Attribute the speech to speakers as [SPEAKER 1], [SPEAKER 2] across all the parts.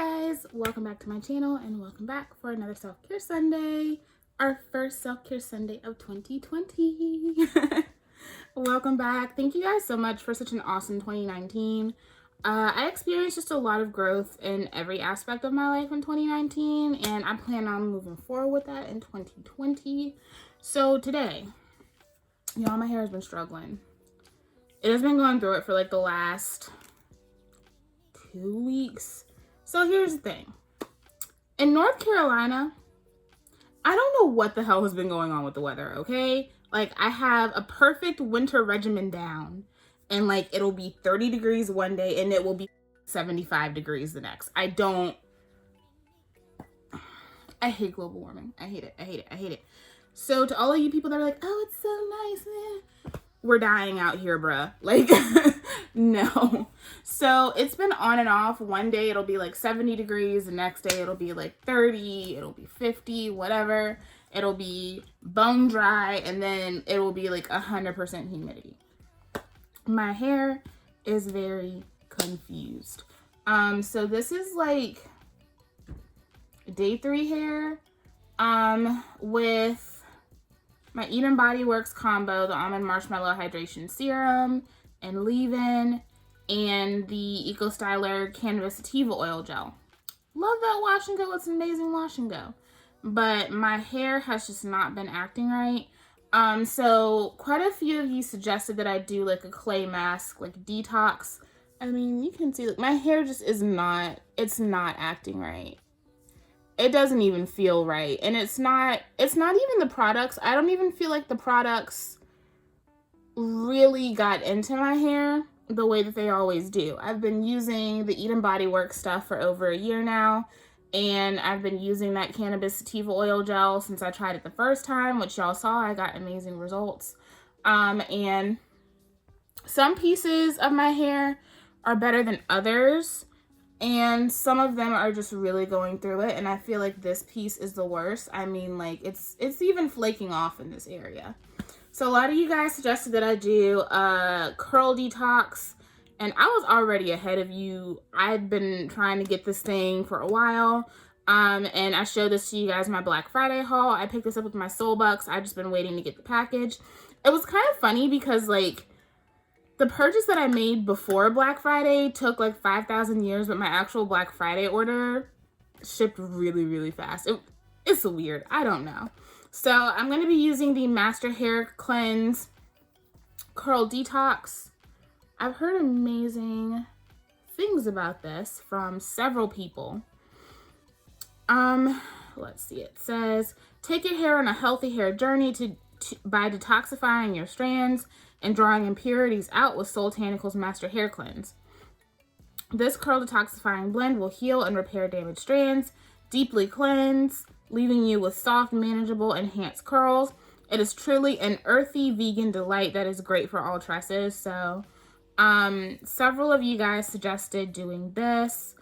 [SPEAKER 1] guys, welcome back to my channel and welcome back for another self-care Sunday, our first self-care Sunday of 2020. Welcome back. Thank you guys so much for such an awesome 2019. I experienced just a lot of growth in every aspect of my life in 2019, and I plan on moving forward with that in 2020. So today, y'all, my hair has been struggling. It has been going through it for like the last 2 weeks. So here's the thing. In North Carolina, I don't know what the hell has been going on with the weather, okay? Like, I have a perfect winter regimen down, and like it'll be 30 degrees one day and it will be 75 degrees the next. I hate global warming. I hate it. So to all of you people that are like, oh, it's so nice, we're dying out here, bruh. Like, no. So it's been on and off. One day it'll be like 70 degrees. The next day it'll be like 30. It'll be 50, whatever. It'll be bone dry. And then it will be like 100% humidity. My hair is very confused. So this is like day 3 hair, with my Eden Body Works combo, the Almond Marshmallow Hydration Serum and leave-in, and the Eco Styler Cannabis Sativa Oil Gel. Love that wash and go. It's an amazing wash and go. But my hair has just not been acting right. So quite a few of you suggested that I do like a clay mask, like detox. I mean, you can see like my hair just is not, it's not acting right. It doesn't even feel right. And it's not even the products. I don't even feel like the products really got into my hair the way that they always do. I've been using the Eden Body Works stuff for over a year now. And I've been using that cannabis sativa oil gel since I tried it the first time, which y'all saw. I got amazing results. And some pieces of my hair are better than others. And some of them are just really going through it. And I feel like this piece is the worst. I mean, like, it's even flaking off in this area. So a lot of you guys suggested that I do curl detox. And I was already ahead of you. I'd been trying to get this thing for a while. And I showed this to you guys in my Black Friday haul. I picked this up with my Soul Bucks. I've just been waiting to get the package. It was kind of funny because, like, the purchase that I made before Black Friday took like 5,000 years, but my actual Black Friday order shipped really, really fast. It's weird. I don't know. So I'm going to be using the Master Hair Cleanse Curl Detox. I've heard amazing things about this from several people. Let's see. It says, take your hair on a healthy hair journey by detoxifying your strands and drawing impurities out with Soultanicals Master Hair Cleanse. This curl detoxifying blend will heal and repair damaged strands, deeply cleanse, leaving you with soft, manageable, enhanced curls. It is truly an earthy vegan delight that is great for all tresses. So, several of you guys suggested doing this.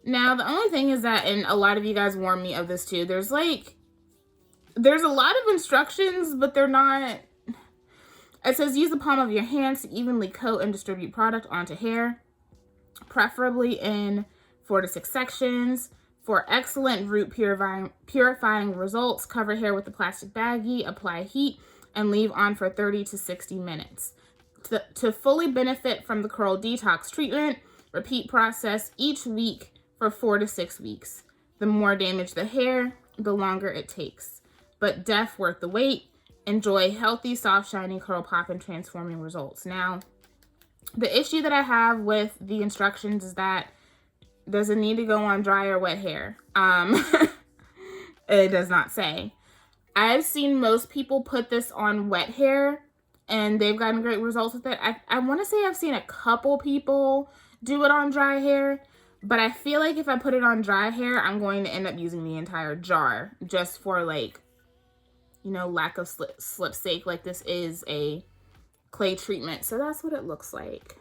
[SPEAKER 1] Now, the only thing is that, and a lot of you guys warned me of this too, there's a lot of instructions, but they're not. It says use the palm of your hands to evenly coat and distribute product onto hair, preferably in 4 to 6 sections. For excellent root purifying results, cover hair with a plastic baggie, apply heat, and leave on for 30 to 60 minutes. To fully benefit from the curl detox treatment, repeat process each week for 4 to 6 weeks. The more damage the hair, the longer it takes. But def worth the wait. Enjoy healthy, soft, shiny, curl pop, and transforming results. Now, the issue that I have with the instructions is that does it need to go on dry or wet hair? It does not say. I've seen most people put this on wet hair and they've gotten great results with it. I want to say I've seen a couple people do it on dry hair, but I feel like if I put it on dry hair, I'm going to end up using the entire jar just for, like, you know, lack of slip sake. Like, this is a clay treatment. So that's what it looks like.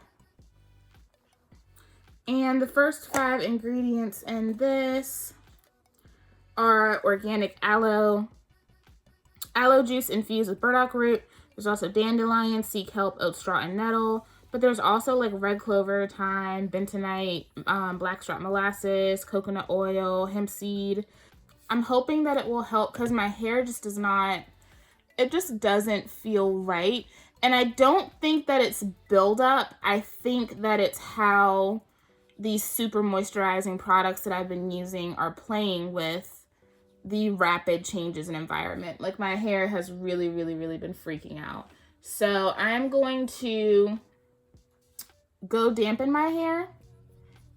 [SPEAKER 1] And the first 5 ingredients in this are organic aloe juice infused with burdock root. There's also dandelion, sea kelp, oat straw, and nettle. But there's also like red clover, thyme, bentonite, blackstrap molasses, coconut oil, hemp seed. I'm hoping that it will help because my hair just does not, it just doesn't feel right. And I don't think that it's buildup. I think that it's how these super moisturizing products that I've been using are playing with the rapid changes in environment. Like my hair has really been freaking out. So I'm going to go dampen my hair,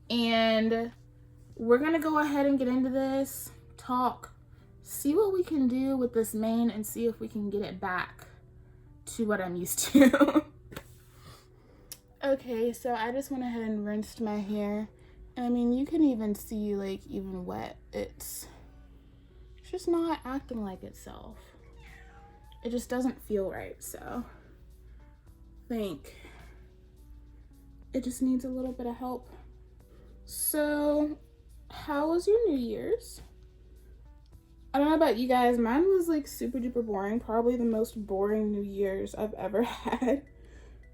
[SPEAKER 1] and we're gonna go ahead and get into this, talk, see what we can do with this mane, and see if we can get it back to what I'm used to. Okay, so I just went ahead and rinsed my hair. And I mean, you can even see, like, even wet, it's just not acting like itself. It just doesn't feel right, so I think it just needs a little bit of help. So, how was your New Year's? I don't know about you guys, mine was like super duper boring. Probably the most boring New Year's I've ever had.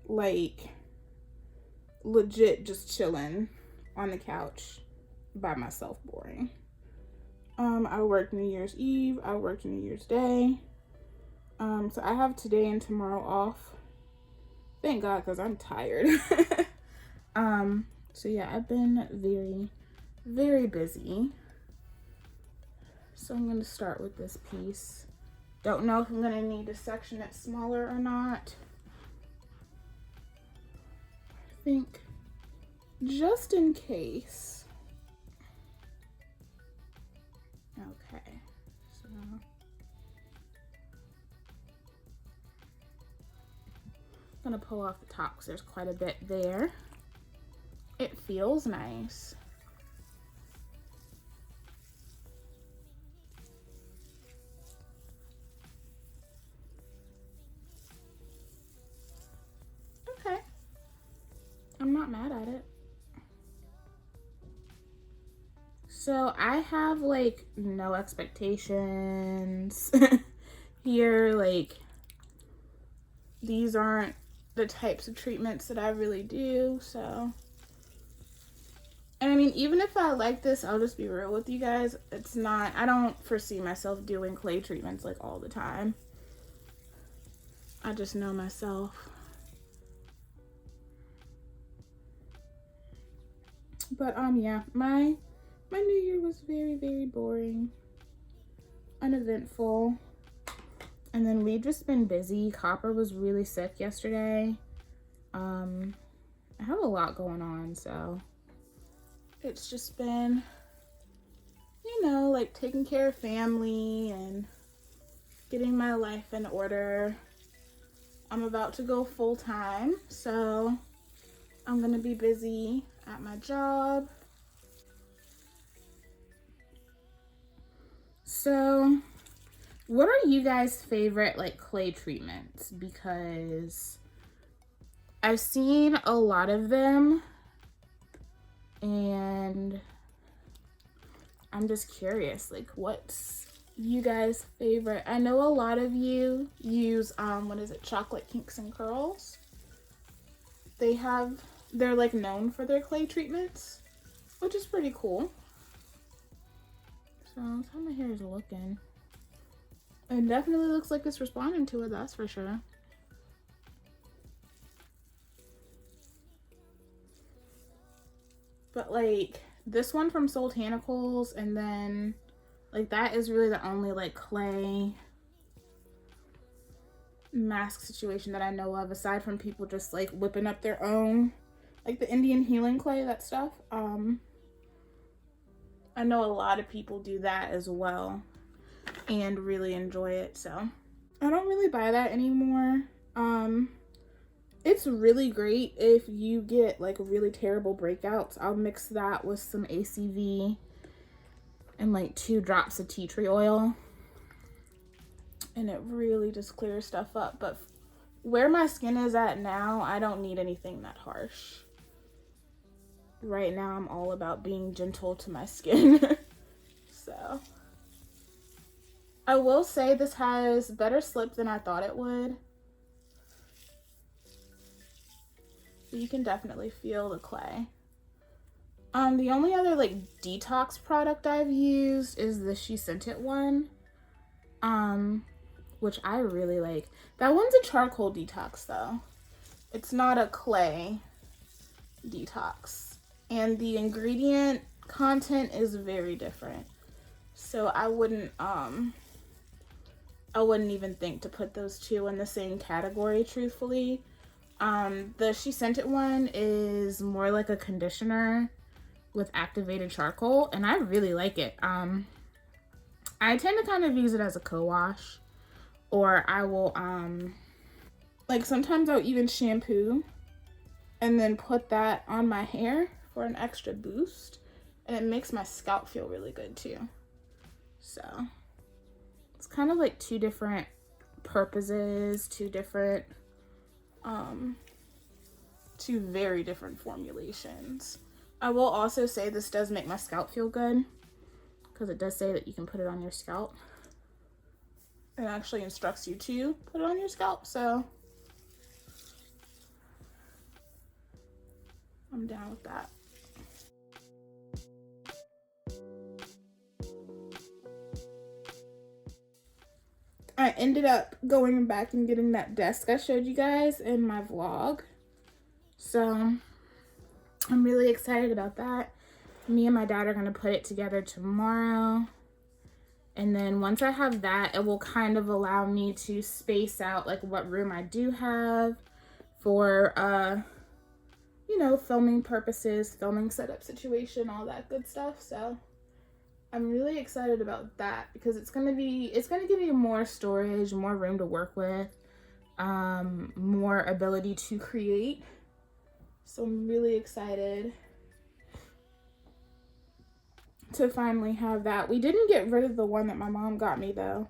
[SPEAKER 1] Like, legit just chilling on the couch by myself, boring. I worked New Year's Eve, I worked New Year's Day. So I have today and tomorrow off. Thank God, because I'm tired. So yeah, I've been very busy. So I'm going to start with this piece. Don't know if I'm going to need to section it smaller or not. I think just in case. Okay, so I'm going to pull off the top because there's quite a bit there. It feels nice. Okay. I'm not mad at it. So I have like no expectations here. Like, these aren't the types of treatments that I really do, so. And I mean, even if I like this, I'll just be real with you guys. It's not, I don't foresee myself doing clay treatments like all the time. I just know myself. But yeah, my New Year was very boring, uneventful. And then we've just been busy. Copper was really sick yesterday. I have a lot going on, so it's just been, you know, like taking care of family and getting my life in order. I'm about to go full time, so I'm gonna be busy at my job. So what are you guys' favorite like clay treatments? Because I've seen a lot of them and I'm just curious, like, what's you guys' favorite? I know a lot of you use what is it, chocolate kinks and curls. They're like known for their clay treatments, which is pretty cool. So that's how my hair is looking. It definitely looks like it's responding to it, that's for sure. But like this one from Soultanicals, and then like that is really the only like clay mask situation that I know of, aside from people just like whipping up their own, like the Indian healing clay, that stuff. I know a lot of people do that as well and really enjoy it, so I don't really buy that anymore. It's really great if you get like really terrible breakouts. I'll mix that with some ACV and like 2 drops of tea tree oil, and it really just clears stuff up. But where my skin is at now, I don't need anything that harsh. Right now, I'm all about being gentle to my skin. So I will say this has better slip than I thought it would. but you can definitely feel the clay. The only other like detox product I've used is the She Sent It one, which I really like. That one's a charcoal detox though. It's not a clay detox, and the ingredient content is very different. So I wouldn't even think to put those two in the same category, truthfully. The She Sent It one is more like a conditioner with activated charcoal, and I really like it. I tend to kind of use it as a co-wash, or I will like sometimes I'll even shampoo and then put that on my hair for an extra boost, and it makes my scalp feel really good too. So it's kind of like two different purposes, two very different formulations. I will also say this does make my scalp feel good, because it does say that you can put it on your scalp. It actually instructs you to put it on your scalp, so I'm down with that. I ended up going back and getting that desk I showed you guys in my vlog. So I'm really excited about that. Me and my dad are gonna put it together tomorrow. And then once I have that, it will kind of allow me to space out like what room I do have for, you know, filming purposes, filming setup situation, all that good stuff. So I'm really excited about that, because it's gonna give you more storage, more room to work with, more ability to create. So I'm really excited to finally have that. We didn't get rid of the one that my mom got me though.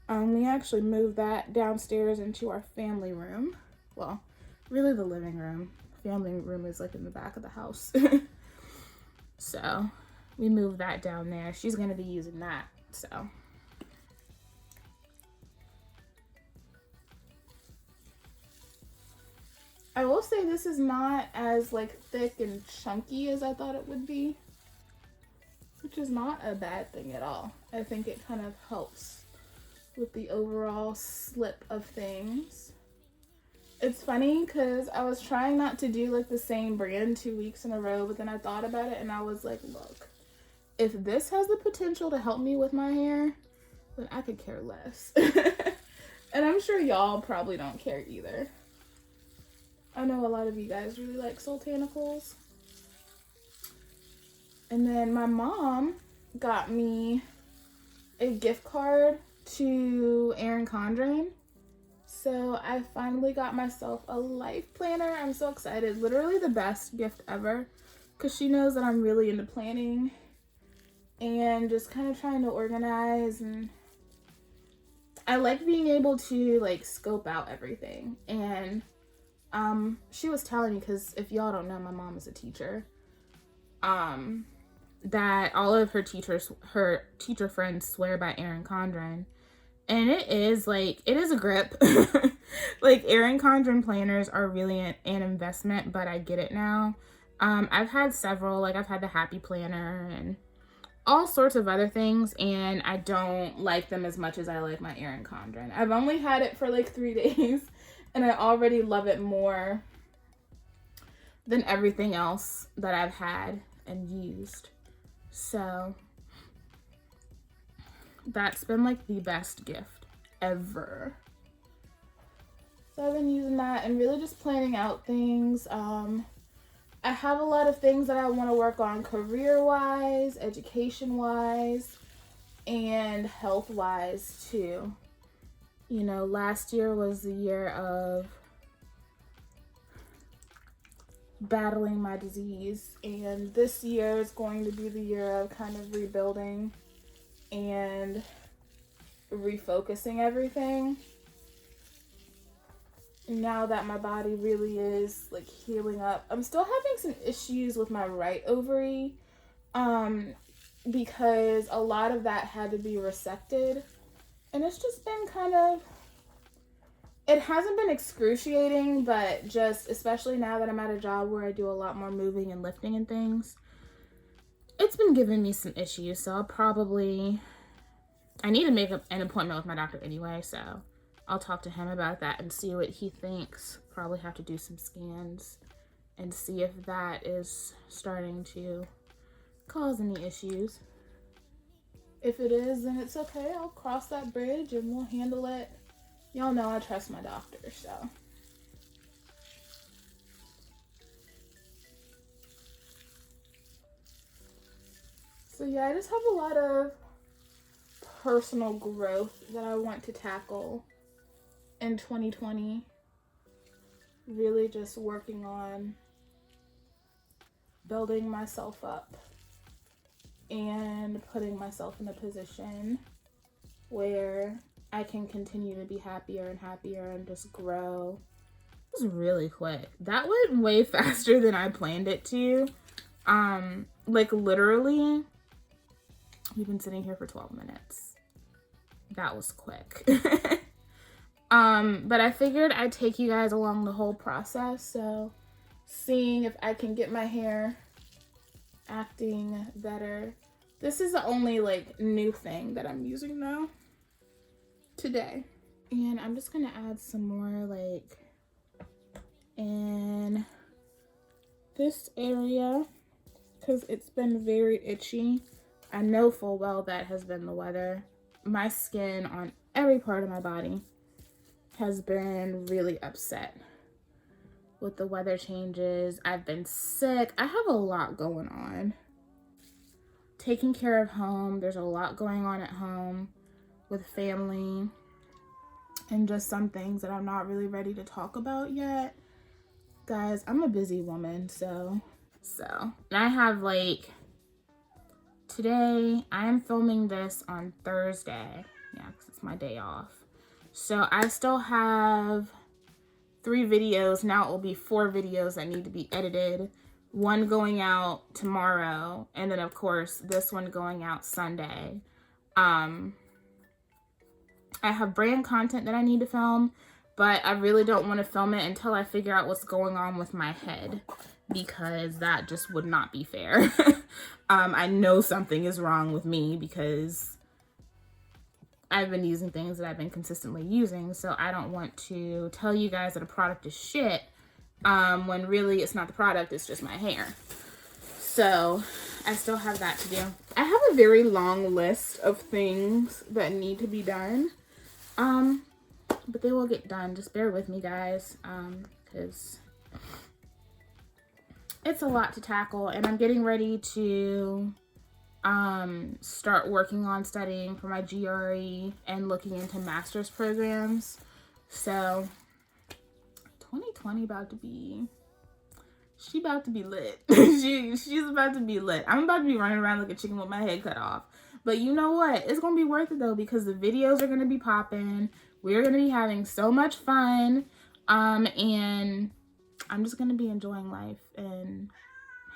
[SPEAKER 1] We actually moved that downstairs into our family room. Well, really the living room. Family room is like in the back of the house. So we moved that down there. She's gonna be using that, so. I will say this is not as like thick and chunky as I thought it would be, which is not a bad thing at all. I think it kind of helps with the overall slip of things. It's funny because I was trying not to do like the same brand 2 weeks in a row, but then I thought about it and I was like, look, if this has the potential to help me with my hair, then I could care less. And I'm sure y'all probably don't care either. I know a lot of you guys really like Soultanicals. And then my mom got me a gift card to Erin Condren. So I finally got myself a life planner. I'm so excited. Literally the best gift ever, because she knows that I'm really into planning and just kind of trying to organize, and I like being able to like scope out everything. And she was telling me, because if y'all don't know, my mom is a teacher, that all of her teacher friends swear by Erin Condren. And it is a grip. Like, Erin Condren planners are really an investment, but I get it now. I've had several, like I've had the Happy Planner and all sorts of other things, and I don't like them as much as I like my Erin Condren. I've only had it for like 3 days, and I already love it more than everything else that I've had and used. So that's been like the best gift ever. So I've been using that and really just planning out things. I have a lot of things that I want to work on career-wise, education-wise, and health-wise too. You know, last year was the year of battling my disease, and this year is going to be the year of kind of rebuilding and refocusing everything. Now that my body really is like healing up, I'm still having some issues with my right ovary, because a lot of that had to be resected, and it's just been kind of It hasn't been excruciating, but just especially now that I'm at a job where I do a lot more moving and lifting and things, it's been giving me some issues. So I need to make an appointment with my doctor anyway, so I'll talk to him about that and see what he thinks. Probably have to do some scans and see if that is starting to cause any issues. If it is, then it's okay. I'll cross that bridge and we'll handle it. Y'all know I trust my doctor, so. So yeah, I just have a lot of personal growth that I want to tackle in 2020. Really just working on building myself up and putting myself in a position where I can continue to be happier and happier and just grow. It was really quick. That went way faster than I planned it to. Like literally, we've been sitting here for 12 minutes. That was quick. But I figured I'd take you guys along the whole process. So seeing if I can get my hair acting better. This is the only like new thing that I'm using now today. And I'm just gonna add some more like in this area because it's been very itchy. I know full well that has been the weather. My skin on every part of my body has been really upset with the weather changes. I've been sick. I have a lot going on. Taking care of home. There's a lot going on at home with family and just some things that I'm not really ready to talk about yet. Guys, I'm a busy woman, so. And I have like, today, I am filming this on Thursday. Yeah, because it's my day off. So I still have 3 videos. Now it will be 4 videos that need to be edited. 1 going out tomorrow. And then, of course, this one going out Sunday. I have brand content that I need to film, but I really don't want to film it until I figure out what's going on with my head, because that just would not be fair. I know something is wrong with me because I've been using things that I've been consistently using, so I don't want to tell you guys that a product is shit when really it's not the product, it's just my hair. So I still have that to do. I have a very long list of things that need to be done, but they will get done. Just bear with me, guys, because it's a lot to tackle, and I'm getting ready to start working on studying for my GRE and looking into master's programs. So 2020 about to be lit. she's about to be lit. I'm about to be running around like a chicken with my head cut off. But you know what? It's gonna be worth it though, because the videos are gonna be popping. We're gonna be having so much fun. And I'm just gonna be enjoying life and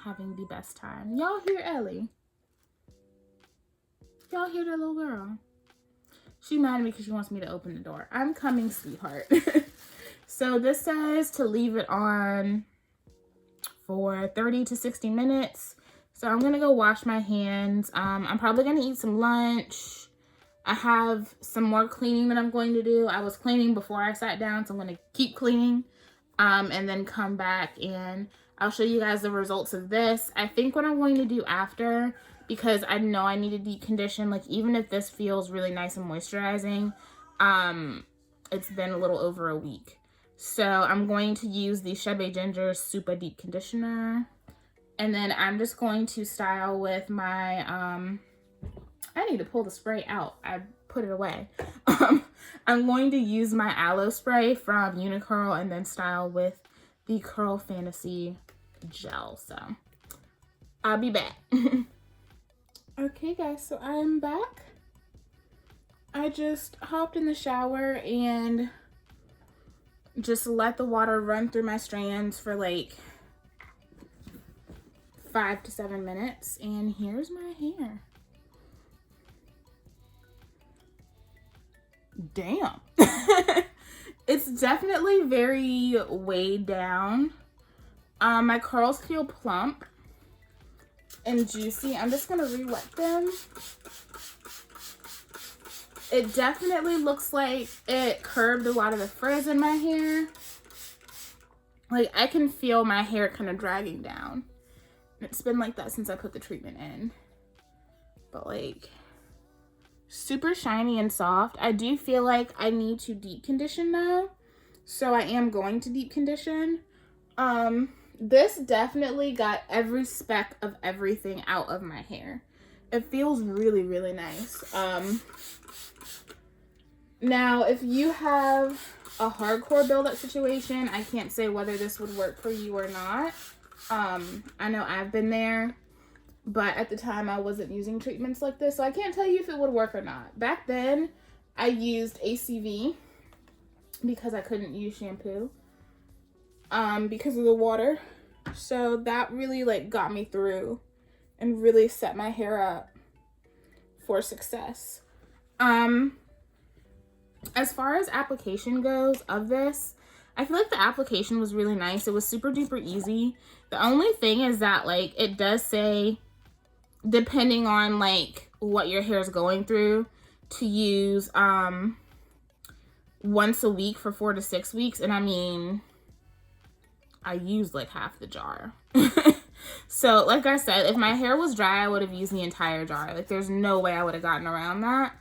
[SPEAKER 1] having the best time. Y'all hear Ellie? Y'all hear that little girl? She mad at me because she wants me to open the door. I'm coming, sweetheart. So this says to leave it on for 30 to 60 minutes. So I'm gonna go wash my hands. I'm probably gonna eat some lunch. I have some more cleaning that I'm going to do. I was cleaning before I sat down, so I'm gonna keep cleaning and then come back and I'll show you guys the results of this. I think what I'm going to do after, because I know I need to deep condition, like even if this feels really nice and moisturizing, it's been a little over a week. So I'm going to use the Chebe-Ginger Supa deep conditioner, and then I'm just going to style with my I need to pull the spray out. I put it away. I'm going to use my aloe spray from Unicurl and then style with the Curl Fantasy gel. So I'll be back. Okay guys, so I'm back. I just hopped in the shower and just let the water run through my strands for like 5 to 7 minutes, and here's my hair. Damn. It's definitely very weighed down. My curls feel plump and juicy. I'm just gonna re-wet them. It definitely looks like it curbed a lot of the frizz in my hair. Like, I can feel my hair kind of dragging down. It's been like that since I put the treatment in. But like, super shiny and soft. I do feel like I need to deep condition though. So I am going to deep condition. This definitely got every speck of everything out of my hair. It feels really, really nice. Now, if you have a hardcore buildup situation, I can't say whether this would work for you or not. I know I've been there, but at the time I wasn't using treatments like this, so I can't tell you if it would work or not. Back then, I used ACV because I couldn't use shampoo because of the water. So that really like got me through and really set my hair up for success. As far as application goes of this, I feel like the application was really nice. It was super duper easy. The only thing is that like it does say, depending on like what your hair is going through, to use once a week for 4 to 6 weeks. And I mean, I used like half the jar. So like I said, if my hair was dry, I would have used the entire jar. Like there's no way I would have gotten around that.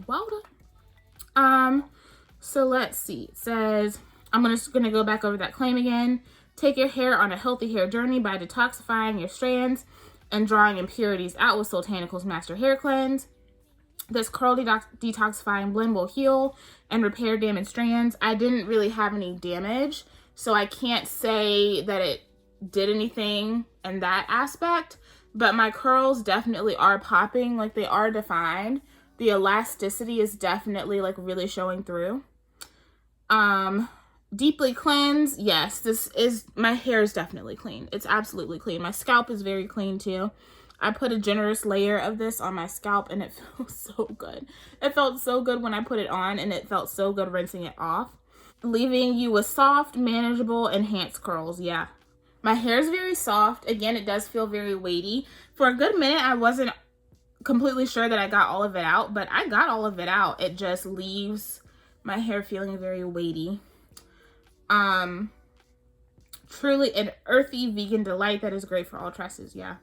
[SPEAKER 1] Well done. So let's see. It says, I'm just gonna go back over that claim again. Take your hair on a healthy hair journey by detoxifying your strands and drawing impurities out with Soultanicals Master Hair Cleanse. This curl detoxifying blend will heal and repair damaged strands. I didn't really have any damage, so I can't say that it did anything in that aspect, but my curls definitely are popping, like they are defined. The elasticity is definitely like really showing through. Deeply cleanse. Yes, my hair is definitely clean. It's absolutely clean. My scalp is very clean too. I put a generous layer of this on my scalp and it feels so good. It felt so good when I put it on and it felt so good rinsing it off. Leaving you with soft, manageable, enhanced curls. Yeah. My hair is very soft. Again, it does feel very weighty. For a good minute, I wasn't completely sure that I got all of it out, but I got all of it out. It just leaves my hair feeling very weighty. Truly an earthy vegan delight that is great for all tresses. Yeah.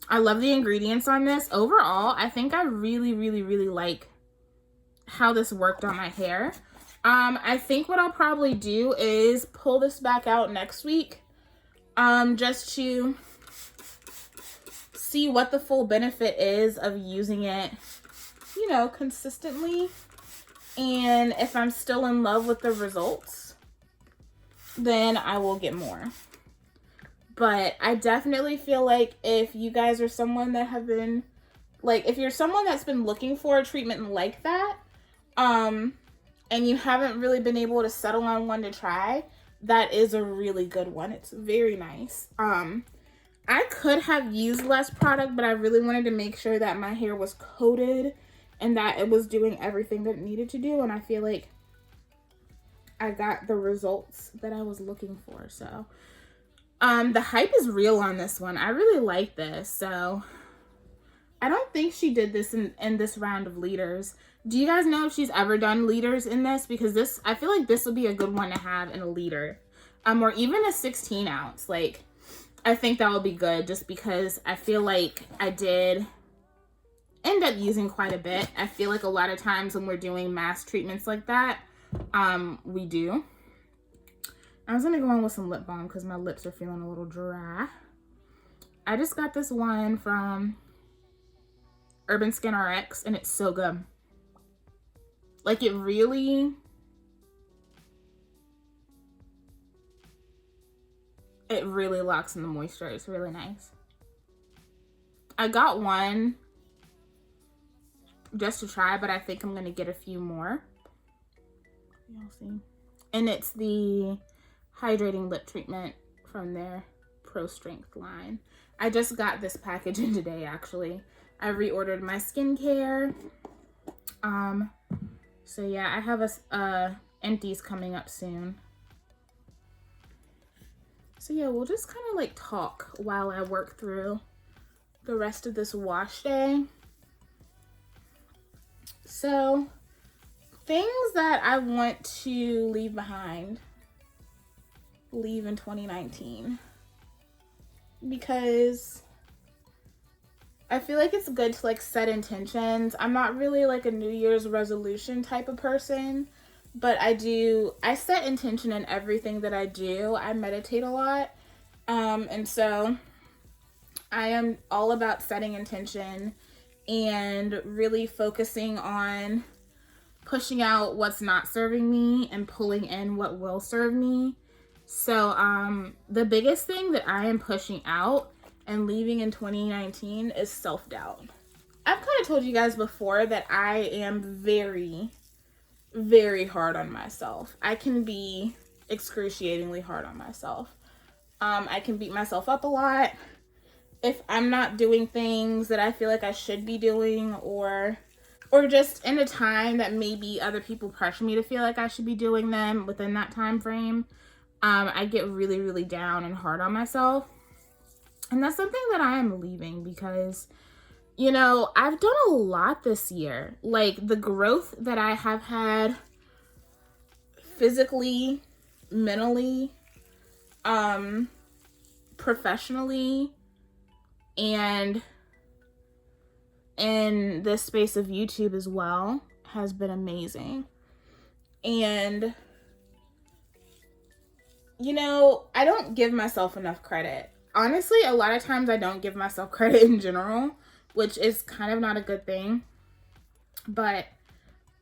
[SPEAKER 1] I love the ingredients on this. Overall, I think I really, really, really like how this worked on my hair. I think what I'll probably do is pull this back out next week, just to see what the full benefit is of using it, you know, consistently. And if I'm still in love with the results, then I will get more. But I definitely feel like if you guys are someone that have been, like, if you're someone that's been looking for a treatment like that, and you haven't really been able to settle on one to try, that is a really good one. It's very nice. I could have used less product, but I really wanted to make sure that my hair was coated and that it was doing everything that it needed to do. And I feel like I got the results that I was looking for. So, the hype is real on this one. I really like this. So I don't think she did this in this round of liters. Do you guys know if she's ever done liters in this? Because this, I feel like this would be a good one to have in a liter, or even a 16 ounce. Like, I think that would be good just because I feel like I did end up using quite a bit. I feel like a lot of times when we're doing mass treatments like that, we do. I was gonna go on with some lip balm because my lips are feeling a little dry. I just got this one from Urban Skin RX and it's so good. Like it really locks in the moisture. It's really nice. I got one just to try, but I think I'm gonna get a few more. Y'all see? And it's the hydrating lip treatment from their Pro Strength line. I just got this package in today, actually. I reordered my skincare. So yeah, I have a empties coming up soon. So yeah, we'll just kind of like talk while I work through the rest of this wash day. So things that I want to leave behind, leave in 2019, because I feel like it's good to like set intentions. I'm not really like a New Year's resolution type of person, but I set intention in everything that I do. I meditate a lot. And so I am all about setting intention and really focusing on pushing out what's not serving me and pulling in what will serve me. So the biggest thing that I am pushing out and leaving in 2019 is self-doubt. I've kind of told you guys before that I am very, very hard on myself. I can be excruciatingly hard on myself. I can beat myself up a lot if I'm not doing things that I feel like I should be doing, or just in a time that maybe other people pressure me to feel like I should be doing them within that time frame. I get really, really down and hard on myself. And that's something that I am leaving because, you know, I've done a lot this year. Like the growth that I have had physically, mentally, professionally, and in this space of YouTube as well has been amazing. And, you know, I don't give myself enough credit. Honestly, a lot of times I don't give myself credit in general, which is kind of not a good thing. But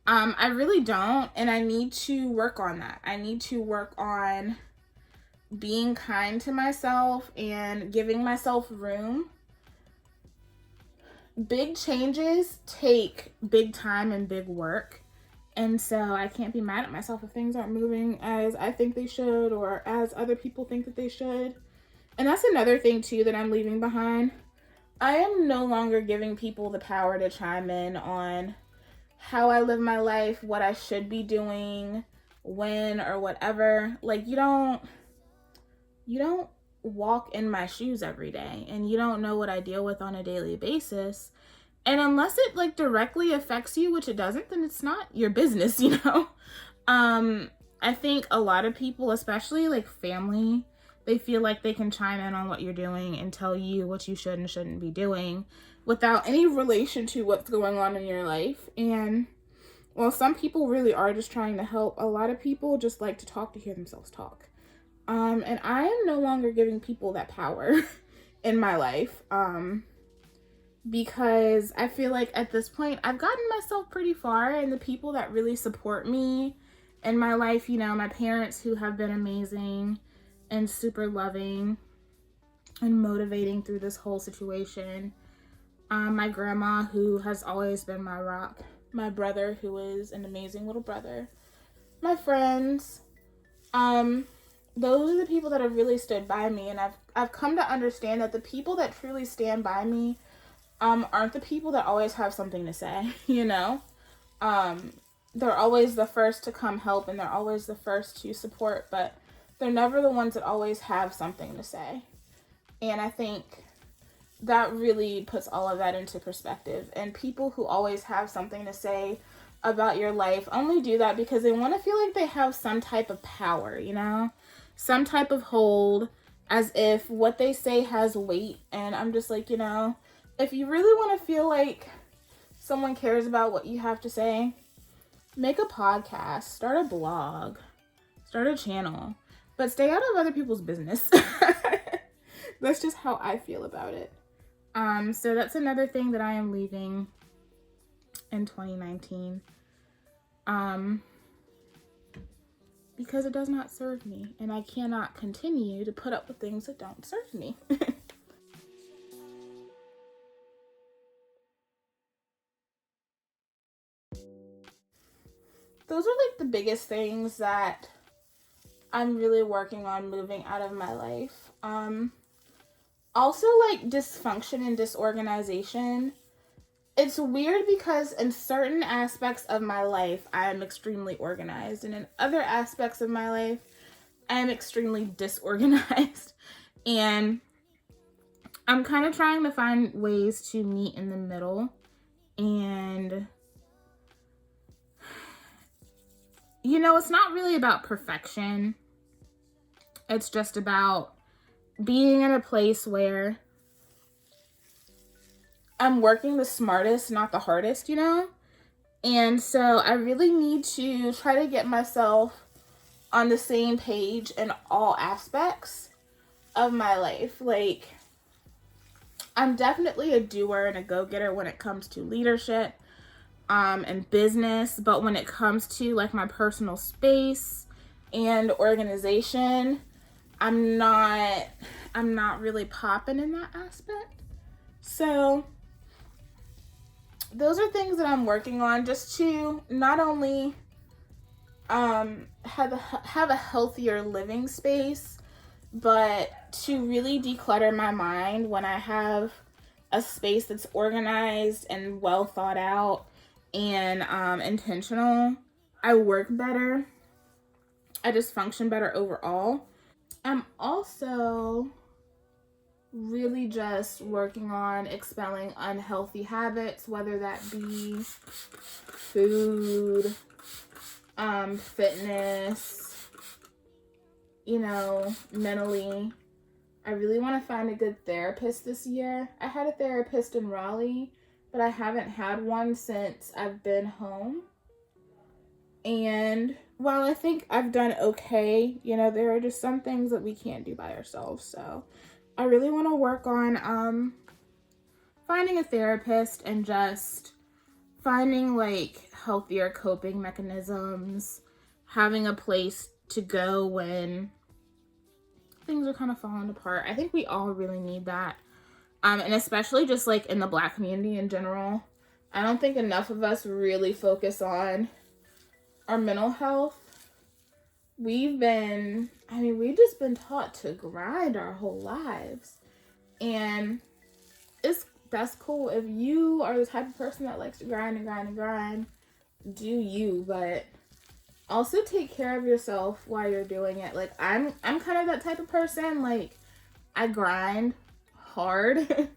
[SPEAKER 1] I really don't, and I need to work on that. I need to work on being kind to myself and giving myself room. Big changes take big time and big work. And so I can't be mad at myself if things aren't moving as I think they should or as other people think that they should. And that's another thing too that I'm leaving behind. I am no longer giving people the power to chime in on how I live my life, what I should be doing, when, or whatever. Like, you don't walk in my shoes every day, and you don't know what I deal with on a daily basis. And unless it like directly affects you, which it doesn't, then it's not your business, you know? I think a lot of people, especially like family, they feel like they can chime in on what you're doing and tell you what you should and shouldn't be doing without any relation to what's going on in your life. And while some people really are just trying to help, a lot of people just like to talk to hear themselves talk. And I am no longer giving people that power in my life, because I feel like at this point I've gotten myself pretty far, and the people that really support me in my life, you know, my parents who have been amazing and super loving and motivating through this whole situation, my grandma who has always been my rock, my brother who is an amazing little brother, my friends, those are the people that have really stood by me. And I've come to understand that the people that truly stand by me aren't the people that always have something to say, you know? They're always the first to come help, and they're always the first to support, but they're never the ones that always have something to say. And I think that really puts all of that into perspective. And people who always have something to say about your life only do that because they want to feel like they have some type of power, you know? Some type of hold, as if what they say has weight. And I'm just like, you know, if you really want to feel like someone cares about what you have to say, make a podcast, start a blog, start a channel, but stay out of other people's business. That's just how I feel about it. So that's another thing that I am leaving in 2019. Because it does not serve me, and I cannot continue to put up with things that don't serve me. Those are like the biggest things that I'm really working on moving out of my life. Also, like, dysfunction and disorganization it's weird because in certain aspects of my life, I am extremely organized. And in other aspects of my life, I am extremely disorganized. And I'm kind of trying to find ways to meet in the middle. And, you know, it's not really about perfection. It's just about being in a place where I'm working the smartest, not the hardest, you know? And so I really need to try to get myself on the same page in all aspects of my life. Like, I'm definitely a doer and a go-getter when it comes to leadership and business, but when it comes to like my personal space and organization, I'm not really popping in that aspect. So those are things that I'm working on, just to not only have a healthier living space, but to really declutter my mind when I have a space that's organized and well thought out and intentional. I work better. I just function better overall. I'm also really just working on expelling unhealthy habits, whether that be food, fitness, you know, mentally. I really want to find a good therapist this year. I had a therapist in Raleigh, but I haven't had one since I've been home. And while I think I've done okay, you know, there are just some things that we can't do by ourselves. So I really want to work on finding a therapist and just finding like healthier coping mechanisms, having a place to go when things are kind of falling apart. I think we all really need that. And especially just like in the Black community in general. I don't think enough of us really focus on our mental health. We've just been taught to grind our whole lives. And that's cool. If you are the type of person that likes to grind and grind and grind, do you, but also take care of yourself while you're doing it. Like I'm kind of that type of person. Like I grind hard.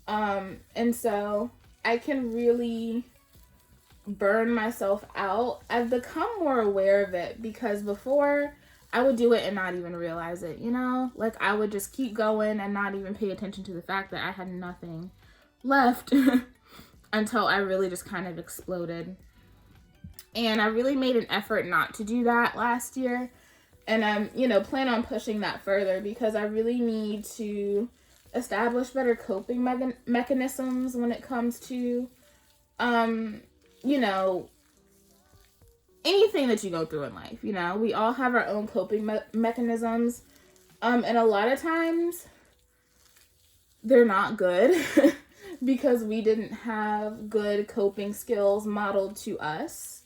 [SPEAKER 1] And so I can really burn myself out. I've become more aware of it because before I would do it and not even realize it, you know? Like I would just keep going and not even pay attention to the fact that I had nothing left until I really just kind of exploded. And I really made an effort not to do that last year. And I'm, plan on pushing that further because I really need to establish better coping mechanisms when it comes to, anything that you go through in life. We all have our own coping mechanisms. And a lot of times they're not good because we didn't have good coping skills modeled to us.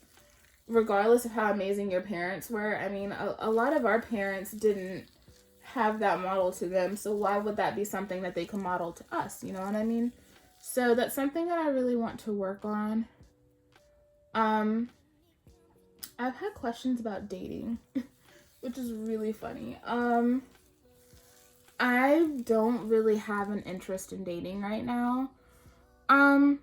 [SPEAKER 1] Regardless of how amazing your parents were, a lot of our parents didn't have that model to them, so why would that be something that they can model to us? You know what I mean? So that's something that I really want to work on. I've had questions about dating, which is really funny. I don't really have an interest in dating right now. And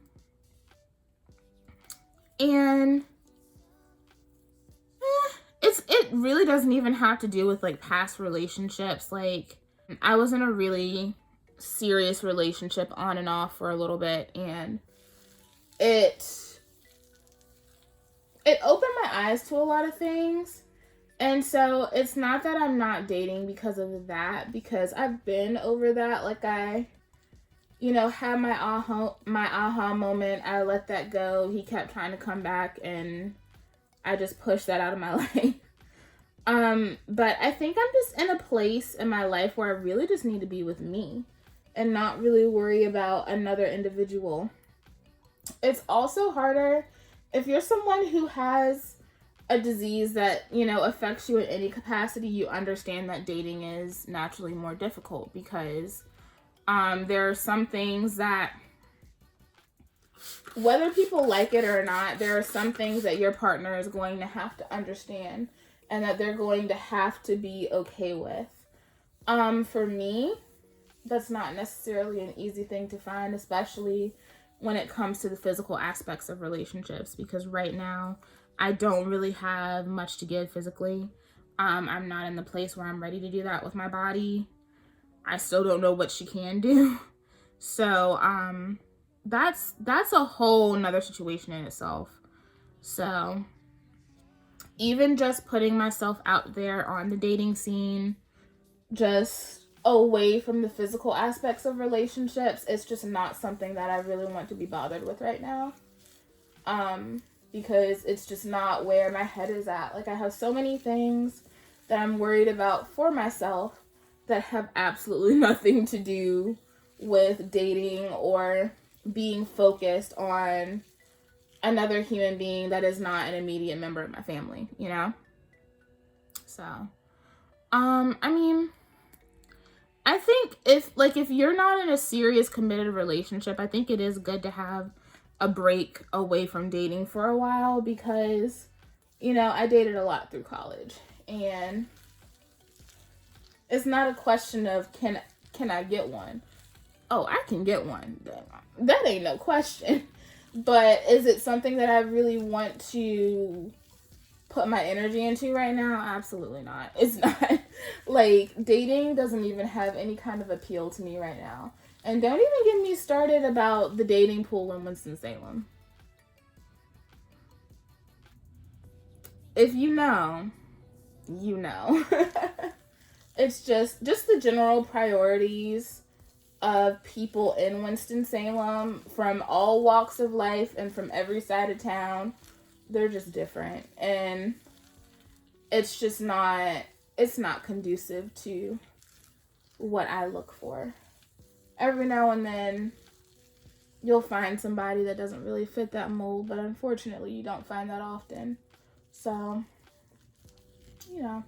[SPEAKER 1] it really doesn't even have to do with like past relationships. Like I was in a really serious relationship on and off for a little bit, and it opened my eyes to a lot of things. And so it's not that I'm not dating because of that, because I've been over that. Like I had my aha moment. I let that go. He kept trying to come back and I just pushed that out of my life. But I think I'm just in a place in my life where I really just need to be with me and not really worry about another individual. It's also harder if you're someone who has a disease that, affects you in any capacity. You understand that dating is naturally more difficult because there are some things that whether people like it or not, there are some things that your partner is going to have to understand and that they're going to have to be okay with. For me, that's not necessarily an easy thing to find, especially when it comes to the physical aspects of relationships, because right now I don't really have much to give physically. I'm not in the place where I'm ready to do that with my body. I still don't know what she can do. So, that's a whole nother situation in itself. So, even just putting myself out there on the dating scene, just away from the physical aspects of relationships, it's just not something that I really want to be bothered with right now. Because it's just not where my head is at. Like, I have so many things that I'm worried about for myself that have absolutely nothing to do with dating or being focused on another human being that is not an immediate member of my family, you know? So, I mean, I think if you're not in a serious committed relationship, I think it is good to have a break away from dating for a while, because, you know, I dated a lot through college, and it's not a question of can I get one? Oh, I can get one. That ain't no question. But is it something that I really want to put my energy into right now? Absolutely not. It's not. Like, dating doesn't even have any kind of appeal to me right now. And don't even get me started about the dating pool in Winston-Salem. If you know, you know. It's just the general priorities of people in Winston-Salem from all walks of life and from every side of town. They're just different. And it's just not, it's not conducive to what I look for. Every now and then, you'll find somebody that doesn't really fit that mold, but unfortunately, you don't find that often. So, you know,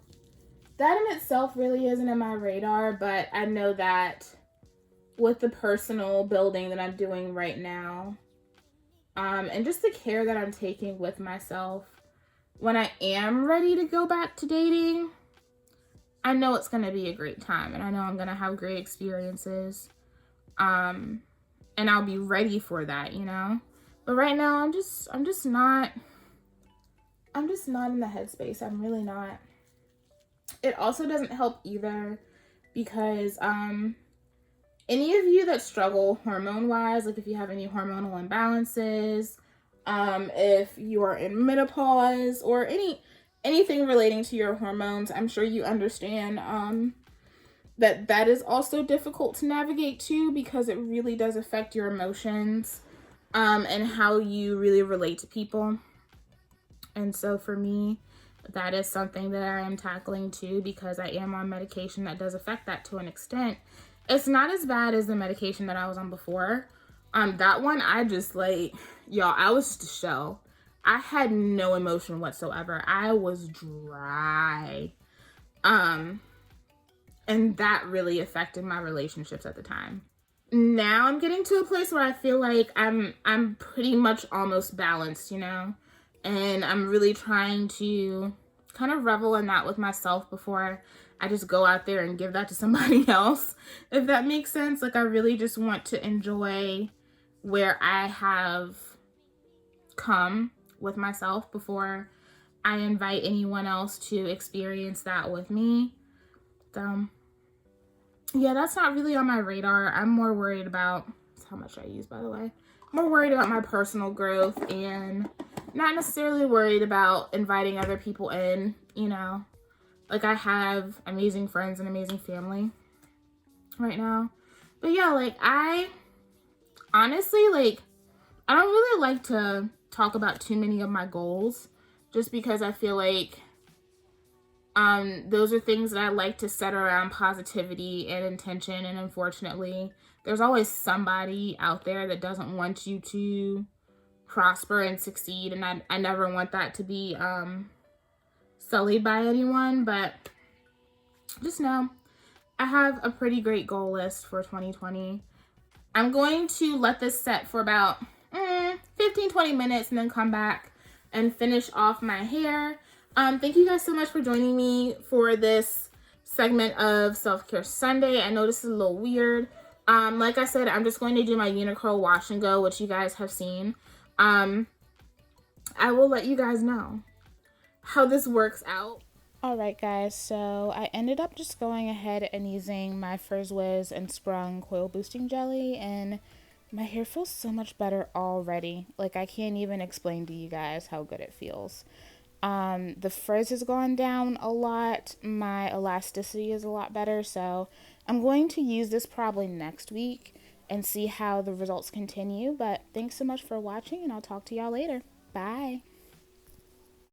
[SPEAKER 1] that in itself really isn't in my radar, but I know that with the personal building that I'm doing right now, and just the care that I'm taking with myself, when I am ready to go back to dating, I know it's going to be a great time, and I know I'm going to have great experiences. And I'll be ready for that, you know? But right now, I'm just not in the headspace. I'm really not. It also doesn't help either because, any of you that struggle hormone-wise, like if you have any hormonal imbalances, if you are in menopause or anything relating to your hormones, I'm sure you understand, that is also difficult to navigate too, because it really does affect your emotions, and how you really relate to people. And so for me, that is something that I am tackling too, because I am on medication that does affect that to an extent. It's not as bad as the medication that I was on before. That one, I just y'all, I was just a shell. I had no emotion whatsoever. I was dry. And that really affected my relationships at the time. Now I'm getting to a place where I feel like I'm pretty much almost balanced, you know? And I'm really trying to kind of revel in that with myself before I just go out there and give that to somebody else, if that makes sense. Like, I really just want to enjoy where I have come with myself before I invite anyone else to experience that with me. So, yeah, that's not really on my radar. I'm more worried about, how much I use, by the way. More worried about my personal growth and not necessarily worried about inviting other people in, you know. Like, I have amazing friends and amazing family right now. But yeah, like, I honestly, like, I don't really like to talk about too many of my goals, just because I feel like those are things that I like to set around positivity and intention, and unfortunately, there's always somebody out there that doesn't want you to prosper and succeed, and I never want that to be sullied by anyone. But just know I have a pretty great goal list for 2020. I'm going to let this set for about 15-20 minutes and then come back and finish off my hair. Thank you guys so much for joining me for this segment of Self-Care Sunday. I know this is a little weird. Like I said, I'm just going to do my Unicurl wash and go, which you guys have seen. I will let you guys know how this works out. Alright guys, so I ended up just going ahead and using my Frizz, Whiz, and Sprung Coil Boosting Jelly, and my hair feels so much better already. Like, I can't even explain to you guys how good it feels. The frizz has gone down a lot. My elasticity is a lot better, so I'm going to use this probably next week and see how the results continue. But thanks so much for watching, and I'll talk to y'all later. Bye.